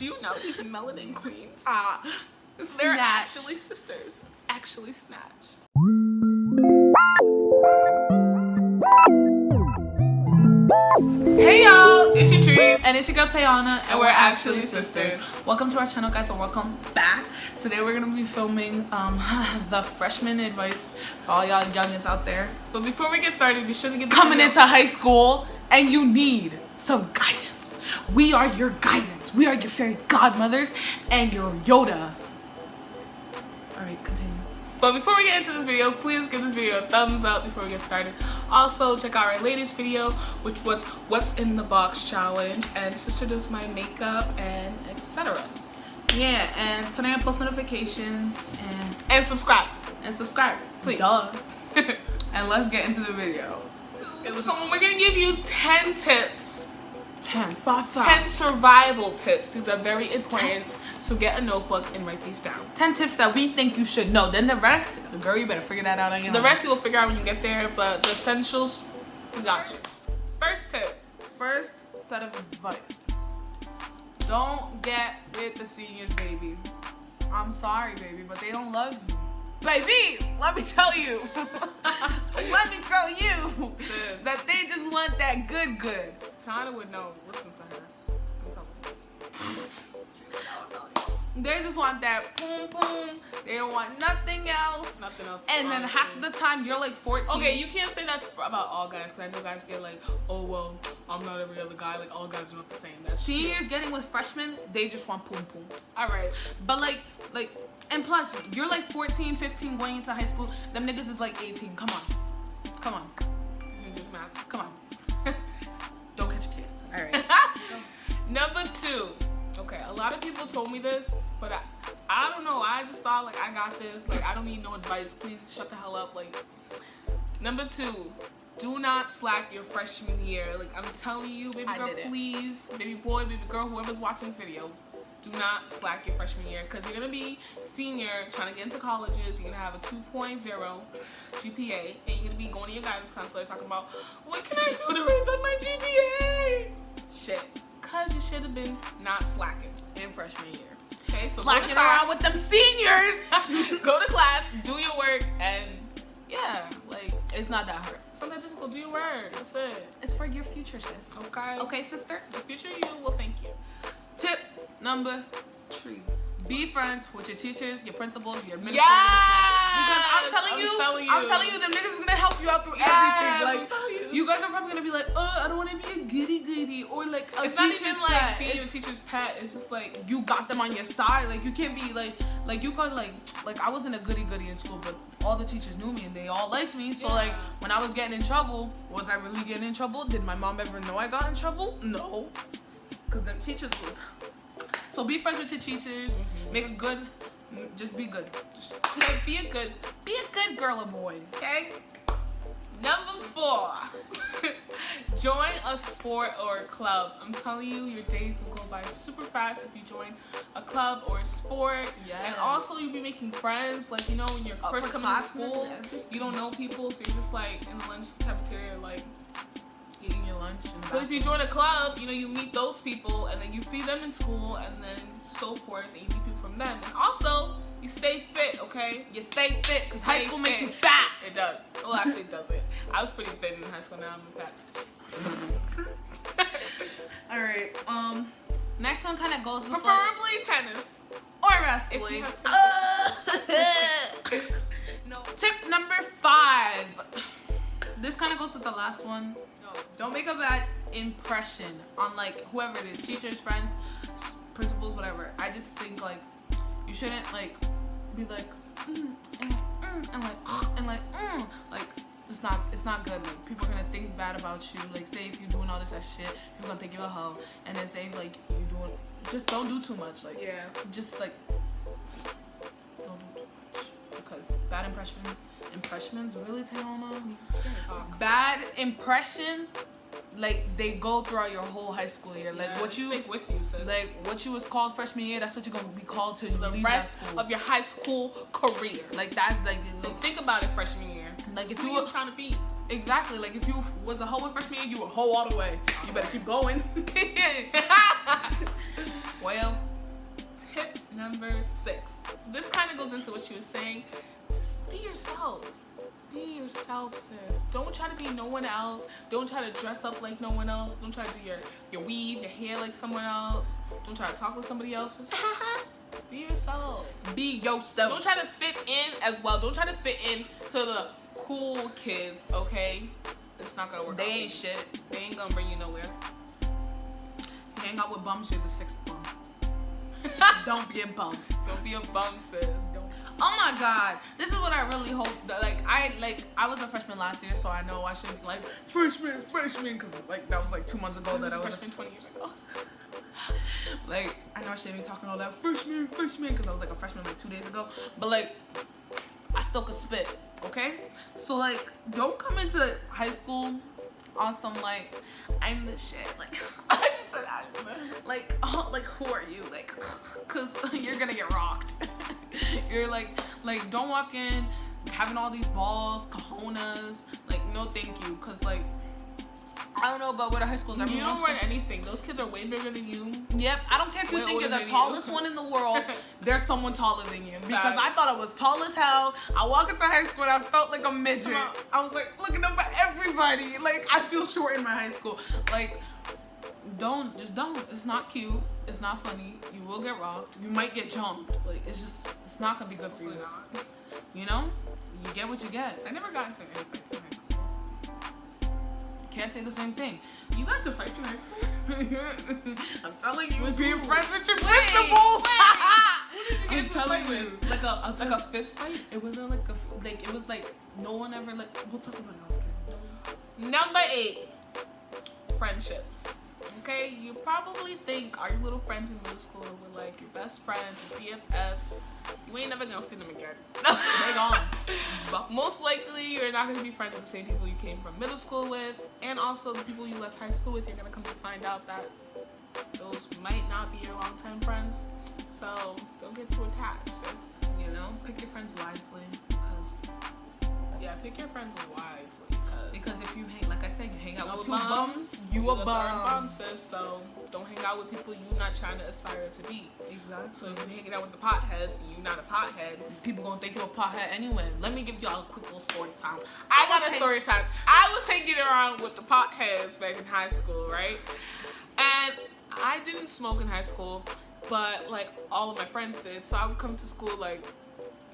Do you know these melanin queens? They're actually sisters. Actually snatched. Hey y'all, it's your Trees. And it's your girl Tayana, and we're actually sisters. Welcome to our channel, guys, and welcome back. Today we're gonna be filming the freshman advice for all y'all youngins out there. But before we get started, be sure to get coming into high school and you need some guidance. We are your guidance. We are your fairy godmothers and your Yoda. All right, continue. But before we get into this video, please give this video a thumbs up before we get started. Also, check out our latest video, which was What's in the Box Challenge, and sister does my makeup and etc. Yeah, and turn on post notifications and subscribe. And subscribe, please. Duh. And let's get into the video. So we're gonna give you 10 tips. 10 survival tips. These are very important. So get a notebook and write these down. 10 tips that we think you should know. Then the rest, girl, you better figure that out on your own. The rest you will figure out when you get there, but the essentials, we got you. First tip. First set of advice. Don't get with the seniors, baby. I'm sorry, baby, but they don't love you. Baby, let me tell you. Let me tell you. Sis. That they just want that good. Tana would know. Listen to her. They just want that boom. They don't want nothing else. Nothing else. And then half of the time you're like 14. Okay, you can't say that about all guys, because I know guys get like, oh well, I'm not every other guy. Like all guys are not the same. That's seniors true. Getting with freshmen, they just want boom. All right, but like, and plus you're like 14, 15 going into high school. Them niggas is like 18. Come on. Come on. Don't catch a kiss. All right. Number 2. Okay, a lot of people told me this, but I don't know. I just thought like I got this. Like I don't need no advice. Please shut the hell up. Like number 2, do not slack your freshman year. Like I'm telling you, baby girl, please, baby boy, baby girl, whoever's watching this video, do not slack your freshman year, because you're gonna be senior trying to get into colleges. You're gonna have a 2.0 GPA, and you're gonna be going to your guidance counselor talking about what can I do to raise up my GPA? Shit. Because you should have been not slacking in freshman year. Okay, so slacking around with them seniors. Go to class, do your work, and yeah, like it's not that hard. It's not that difficult. Do your work. That's it. It's for your future, sis. Okay, sister. The future you will thank you. Tip number 3. Be friends with your teachers, your principals, your administrators. Yeah. Because I'm telling you, them niggas is gonna help you out through everything. Like, you guys are probably gonna be like, I don't want to be a goody, or like a it's not teacher's even pet. like being your teacher's pet. It's just like you got them on your side. Like you can't be like you called like I wasn't a goody in school, but all the teachers knew me and they all liked me. So like when I was getting in trouble, was I really getting in trouble? Did my mom ever know I got in trouble? No, because them teachers was. So be friends with your teachers. Make a good. Just be good. Just like, be a good girl or boy. Okay. Number 4. Join a sport or a club. I'm telling you, your days will go by super fast if you join a club or a sport. Yes. And also you'll be making friends. Like, you know, when you're first coming to school, you don't know people, so you're just like in the lunch cafeteria, like eating your lunch. But if you join a club, you know, you meet those people, and then you see them in school, and then so forth, and you meet people from them. And also, you stay fit, okay? You stay fit, because high school makes you fat. It does. Well, actually, it doesn't. I was pretty fit in high school. Now I'm fat. All right. Next one kind of goes with preferably tennis or wrestling. No. Tip number 5. This kind of goes with the last one. Don't make a bad impression on like whoever it is, teachers, friends, principals, whatever. I just think like you shouldn't like be like like it's not good. Like people are gonna think bad about you. Like say if you're doing all this shit, people gonna think you're a hoe. And then say if like you're doing, just don't do too much. Like just like don't do too much, because bad impressions really bad impressions, like they go throughout your whole high school year. Like what you stick with you, sis. Like what you was called freshman year, that's what you're gonna be called to the rest of your high school career. Like that's like so think about it freshman year. Like if who you were trying to be. Exactly. Like if you was a hoe in freshman year, you were a hoe all the way. You better keep going. Well, number 6. This kind of goes into what she was saying. Just be yourself. Be yourself, sis. Don't try to be no one else. Don't try to dress up like no one else. Don't try to do your weave, your hair like someone else. Don't try to talk like somebody else. Just be yourself. Be yourself. Don't try to fit in as well. Don't try to fit in to the cool kids, okay? It's not gonna work. They ain't shit. They ain't gonna bring you nowhere. You hang out with bums, you're the 6th bum. Don't be a bum. Don't be a bum, sis. Oh my god, this is what I really hope that, I was a freshman last year, so I know I should be like freshman, because that was 2 months ago that I was a freshman 20 years ago. I know I shouldn't be talking all that freshman, because I was a freshman 2 days ago, but I still could spit, okay? So don't come into high school on some I'm the shit. I just said I'm who are you? Cause you're gonna get rocked. You're don't walk in having all these balls, cojones. No thank you, cause I don't know about what high schools. You don't run anything. Those kids are way bigger than you. Yep, I don't care if you think you're the tallest one in the world. There's someone taller than you. Because I thought I was tall as hell. I walked into high school and I felt like a midget. I was looking up at everybody. I feel short in my high school. Don't. It's not cute. It's not funny. You will get robbed. You might get jumped. It's not gonna be good for you. You know? You get what you get. I never got into any fights in high school. Can't say the same thing. You got into fights in high school? I'm telling you, being friends with your principals. Who did you get into a fight with? Like a fist fight? It wasn't it was no one ever we'll talk about it. Number 8, friendships. Okay, you probably think all your little friends in middle school were your best friends, your BFFs. You ain't never gonna see them again. They gone. Most likely, you're not gonna be friends with the same people you came from middle school with, and also the people you left high school with. You're gonna come to find out that those might not be your long-time friends. So don't get too attached. It's, pick your friends wisely. Pick your friends wisely. Because if you hang, like I said, you hang out with 2 bums, bums, you a bum. Sis, so don't hang out with people you're not trying to aspire to be. Exactly. So if you're hanging out with the potheads and you're not a pothead, people gonna think you're a pothead anyway. Let me give y'all a quick little story time. I got a story time. I was hanging around with the potheads back in high school, right? And I didn't smoke in high school, but all of my friends did. So I would come to school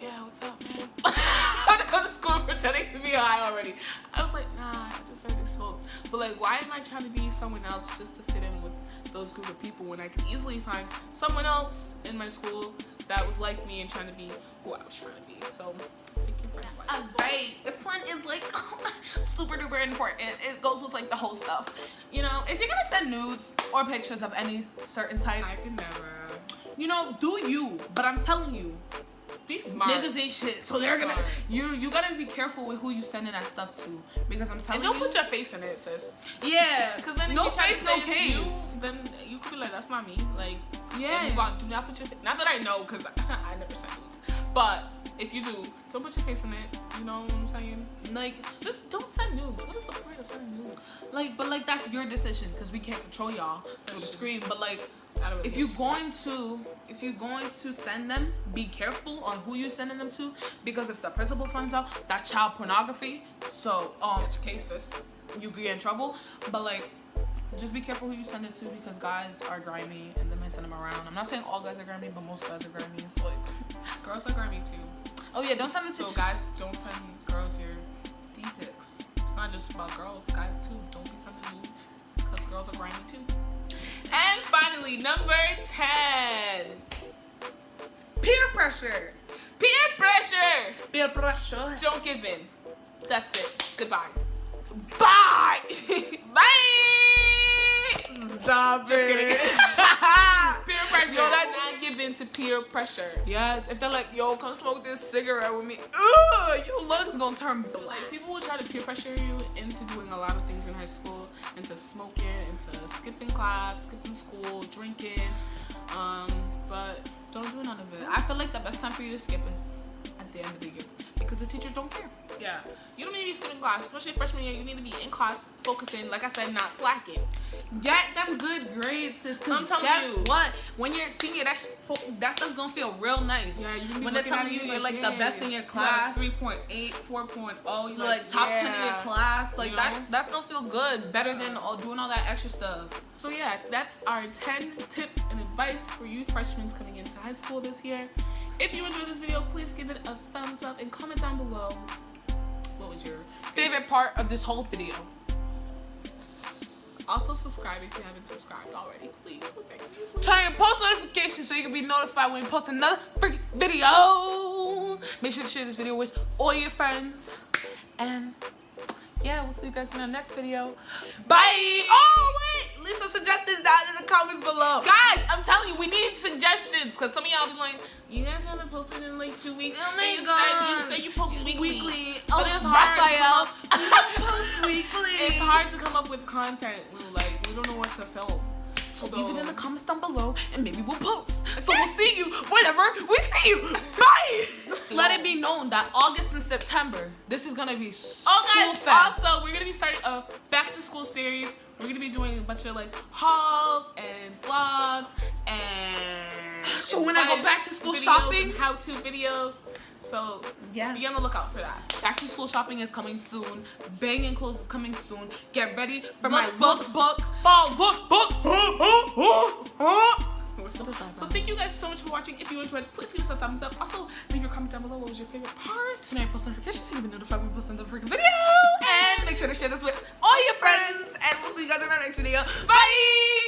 yeah, what's up, man? I would go to school pretending to be high already. I was nah, I just already smoked. But why am I trying to be someone else just to fit in with those group of people when I could easily find someone else in my school that was like me and trying to be who I was trying to be? So pick your friends wisely. Right. This one is super duper important. It goes with the whole stuff. If you're gonna send nudes or pictures of any certain type, I could never. Do you? But I'm telling you, be smart. Niggas ain't shit, so they're gonna. You gotta be careful with who you sending that stuff to, because I'm telling you. And don't put your face in it, sis. Yeah, because then if no you try face, to no say case. You, then you could be that's not me. Yeah. Do not put your face. Not that I know, because I never sent nudes. But if you do, don't put your face in it. You know what I'm saying? Just don't send nudes. What is the point of sending nudes? But that's your decision, because we can't control y'all through the screen. But if you're going to send them, be careful on who you're sending them to, because if the principal finds out, that's child pornography. So catch cases. You could get in trouble. But just be careful who you send it to, because guys are grimy and they might send them around. I'm not saying all guys are grimy, but most guys are grimy. It's girls are grimy too. Oh yeah, don't send it to. So guys, don't send girls your D pics. It's not just about girls, guys too. Don't be sending nudes, because girls are grimy too. And finally, number 10. Peer pressure. Peer pressure. Peer pressure. Don't give in. That's it. Goodbye. Bye. Bye. Stop Just kidding. Peer pressure. Yo, That's not give in to peer pressure. Yes, if they're yo, come smoke this cigarette with me. Ugh, your lungs gonna turn black. People will try to peer pressure you into doing a lot of things in high school, into smoking, into skipping class, skipping school, drinking. But don't do none of it. I feel the best time for you to skip is at the end of the year, because the teachers don't care. Yeah, you don't need to be skipping class, especially freshman year. You need to be in class, focusing. Like I said, not slacking. Get them good grades, sis. I'm telling guess you. what? When you're a senior, that stuff's gonna feel real nice. Yeah, you can be when they're looking telling at you you you're like, like the best in your class, 3.8, 4.0, you're like top 10 in your class. Like you know? that's gonna feel good, better than doing all that extra stuff. So yeah, that's our 10 tips and advice for you freshmen coming into high school this year. If you enjoyed this video, please give it a thumbs up and comment down below what was your Favorite part of this whole video. Also subscribe if you haven't subscribed already. Please, we're begging you. Turn your post notifications so you can be notified when we post another freaking video. Make sure to share this video with all your friends. And yeah, we'll see you guys in our next video. Bye! Oh, wait! Leave some suggestions down in the comments below. Guys, I'm telling you, we need suggestions. Because some of y'all be like, you guys haven't posted in like 2 weeks. Oh my and God. you said you post weekly. Oh, But it's hard Raphael. to You don't post weekly. It's hard to come up with content. We don't know what to film. So leave it in the comments down below and maybe we'll post. So we'll see you whenever we see you. Bye! Let it be known that August and September, this is gonna be so fast. Also, we're gonna be starting a back to school series. We're gonna be doing a bunch of like hauls and vlogs and So when I go back to school videos shopping, and how-to videos. So yeah, be on the lookout for that. Back to school shopping is coming soon. Banging clothes is coming soon. Get ready for my Books. fall lookbooks. So thank you guys so much for watching. If you enjoyed, please give us a thumbs up. Also, leave your comment down below. What was your favorite part? Turn on your post notifications so you can be notified when we post another freaking video. And make sure to share this with all your friends. And we'll see you guys in our next video. Bye!